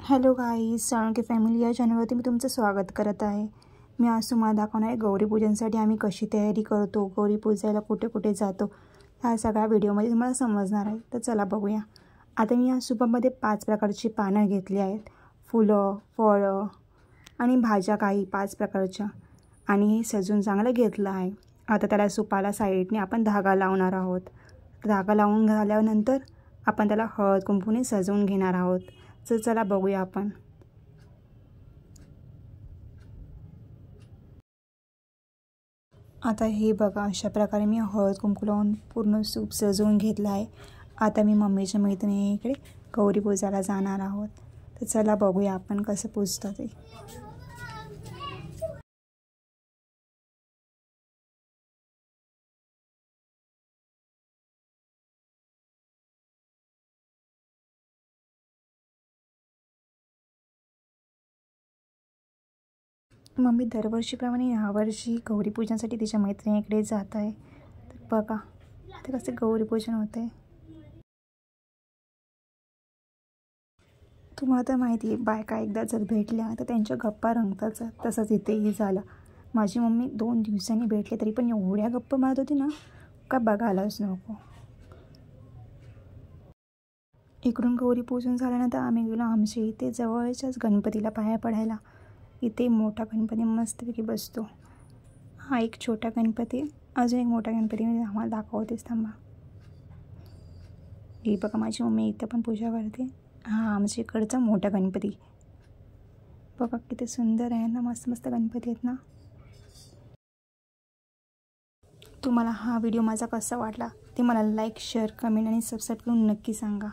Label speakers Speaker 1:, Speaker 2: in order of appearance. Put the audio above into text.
Speaker 1: Hello guys, Salunkhe family या चॅनलवरती मी तुमचं स्वागत करत आहे। मी आज तुम्हाला दाखवणार आहे गौरीपूजनसाठी आम्ही कशी तयारी करतो, गौरी पूजायला कुठे कुठे जातो, ह्या सगळ्या व्हिडिओमध्ये तुम्हाला समजणार आहे। तर चला बघूया। आता मी या सुपामध्ये 5 प्रकारची पानं घेतली आहेत, फुलं, फळं आणि भाज्या काही 5 प्रकारच्या, आणि हे सजून चांगलं घेतलं आहे। आता त्याला सुपाला साईडने आपण धागा लावणार आहोत। धागा लावून झाल्यानंतर आपण त्याला हळद कुंकूने सजवून घेणार आहोत। तर चला बघूया आपण। आता हे बघा, अशा प्रकारे मी हळद कुंकू लावून पूर्ण सूप सजवून घेतला आहे। आता मी मम्मीच्या मैत्रिणीकडे गौरी पूजायला जाणार आहोत। तर चला बघूया आपण कसं पूजतं ते। मम्मी दरवर्षीप्रमाणे यावर्षी गौरीपूजनासाठी तिच्या मैत्रिणीकडे जात आहे। तर बघा ते कसं गौरीपूजन होते। तुम्हाला तर माहिती आहे, बायका एकदा जर भेटल्या तर त्यांच्या गप्पा रंगतात। तसंच इथेही झालं। माझी मम्मी 2 दिवसांनी भेटले तरी पण एवढ्या गप्पा मारत होती ना, काय बघायलाच नको। इकडून गौरीपूजन झाल्यानंतर आम्ही गेलो आमच्या इथे जवळच्याच गणपतीला पाया पडायला। इथे मोठा गणपती मस्तपैकी बसतो। हा एक छोटा गणपती, अजून एक मोठा गणपती मी आम्हाला दाखवतेच, थांबा। ही बघा माझी मम्मी इथं पण पूजा करते। हा आमच्या इकडचा मोठा गणपती बघा किती सुंदर आहे ना, मस्त मस्त गणपती आहेत ना। तुम्हाला हा व्हिडिओ माझा कसा वाटला ते मला लाईक, शेअर, कमेंट आणि सबस्क्राईब करून नक्की सांगा।